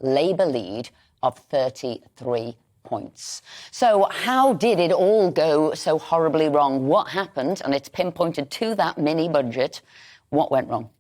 low Labour lead of 33 points. So how did it all go so horribly wrong? What happened? And it's pinpointed to that mini budget. What went wrong?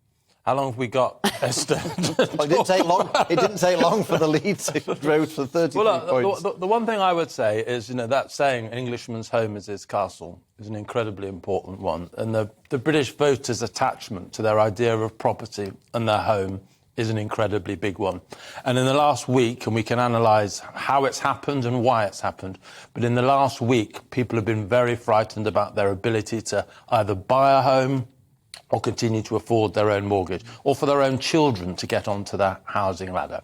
How long have we got, Esther? It didn't take long. It didn't take long for the lead to grow for 33 points. The one thing I would say is, that saying, an Englishman's home is his castle, is an incredibly important one. And the British voters' attachment to their idea of property and their home is an incredibly big one. And in the last week, and we can analyse how it's happened and why it's happened, but in the last week, people have been very frightened about their ability to either buy a home or continue to afford their own mortgage, or for their own children to get onto the housing ladder.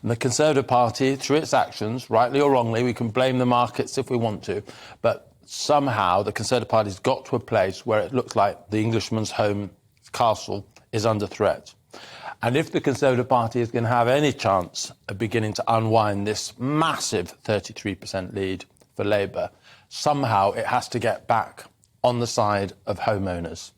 And the Conservative Party, through its actions, rightly or wrongly, we can blame the markets if we want to, but somehow the Conservative Party's got to a place where it looks like the Englishman's home castle is under threat. And if the Conservative Party is going to have any chance of beginning to unwind this massive 33% lead for Labour, somehow it has to get back on the side of homeowners.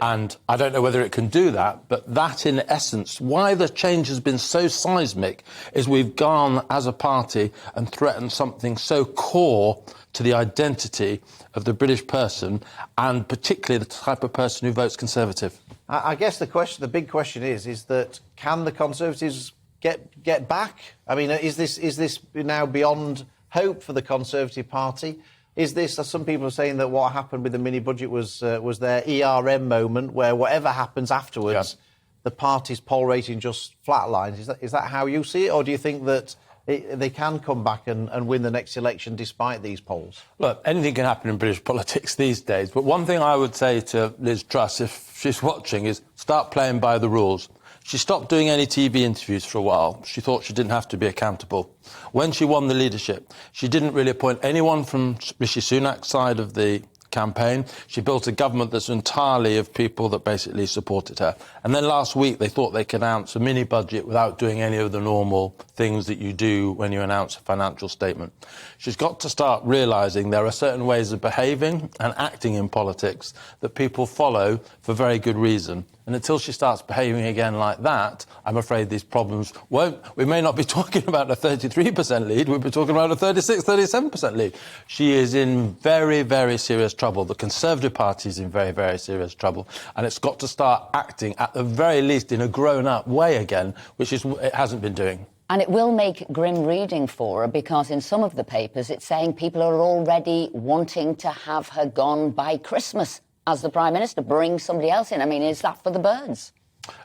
And I don't know whether it can do that, but that, in essence, why the change has been so seismic is we've gone as a party and threatened something so core to the identity of the British person, and particularly the type of person who votes Conservative. I guess the big question is that can the Conservatives get back? I mean, is this now beyond hope for the Conservative Party? Is this, as some people are saying, that what happened with the mini-budget was their ERM moment, where whatever happens afterwards, the party's poll rating just flatlines? Is that how you see it, or do you think that they can come back and win the next election despite these polls? Look, anything can happen in British politics these days, but one thing I would say to Liz Truss, if she's watching, is start playing by the rules. She stopped doing any TV interviews for a while. She thought she didn't have to be accountable. When she won the leadership, she didn't really appoint anyone from Rishi Sunak's side of the campaign. She built a government that's entirely of people that basically supported her. And then last week, they thought they could announce a mini-budget without doing any of the normal things that you do when you announce a financial statement. She's got to start realising there are certain ways of behaving and acting in politics that people follow for very good reason. And until she starts behaving again like that, I'm afraid these problems won't. We may not be talking about a 33% lead, we'll be talking about a 36, 37% lead. She is in very, very serious trouble. The Conservative Party is in very, very serious trouble. And it's got to start acting, at the very least, in a grown-up way again, which is it hasn't been doing. And it will make grim reading for her, because in some of the papers it's saying people are already wanting to have her gone by Christmas as the Prime Minister, bring somebody else in. I mean, is that for the birds?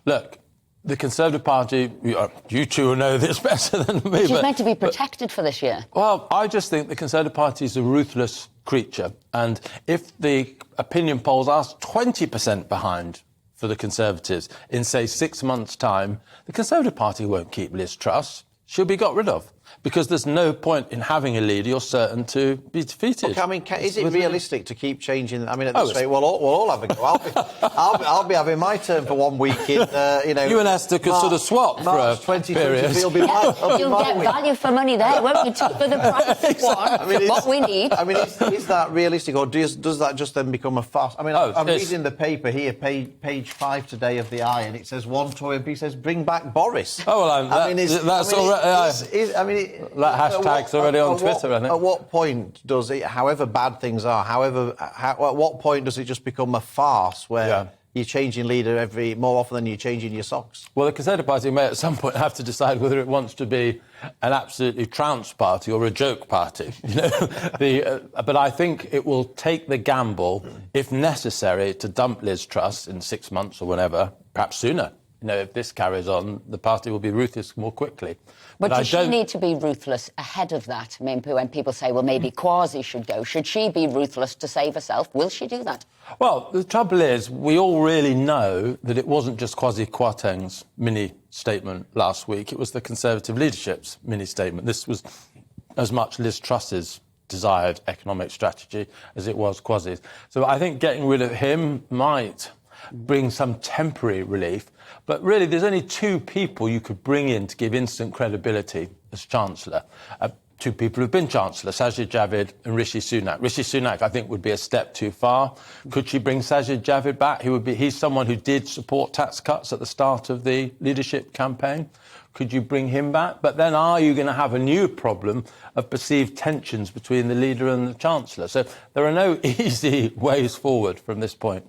Look, the Conservative Party, you two will know this better than me. She's meant to be protected for this year. Well, I just think the Conservative Party is a ruthless creature. And if the opinion polls are 20% behind for the Conservatives in, say, 6 months' time, the Conservative Party won't keep Liz Truss. She'll be got rid of. Because there's no point in having a leader you're certain to be defeated. Look, I mean, is it realistic to keep changing? I mean, at this rate, we'll all have a go. I'll be having my turn for 1 week in, You and Esther could sort of swap March for a period. You'll get value for money there, won't you? For the price of one, I mean, what we need. I mean, is that realistic, or does that just then become a farce? I mean, I'm reading the paper here, page 5 today of the Eye, and it says one Tory MP says, "Bring back Boris." Oh well, that's already. That hashtag's already on Twitter, I think. At what point does it, however bad things are, at what point does it just become a farce where you're changing leader more often than you're changing your socks? Well, the Conservative Party may at some point have to decide whether it wants to be an absolutely trounce party or a joke party. But I think it will take the gamble, if necessary, to dump Liz Truss in 6 months or whenever, perhaps sooner. If this carries on, the party will be ruthless more quickly. But does she need to be ruthless ahead of that? I mean, when people say, well, maybe Kwasi should go, should she be ruthless to save herself? Will she do that? Well, the trouble is, we all really know that it wasn't just Kwasi Kwarteng's mini-statement last week. It was the Conservative leadership's mini-statement. This was as much Liz Truss's desired economic strategy as it was Kwasi's. So I think getting rid of him might bring some temporary relief. But really, there's only two people you could bring in to give instant credibility as Chancellor. Two people who've been Chancellor, Sajid Javid and Rishi Sunak. Rishi Sunak, I think, would be a step too far. Could she bring Sajid Javid back? He's someone who did support tax cuts at the start of the leadership campaign. Could you bring him back? But then are you going to have a new problem of perceived tensions between the leader and the Chancellor? So there are no easy ways forward from this point.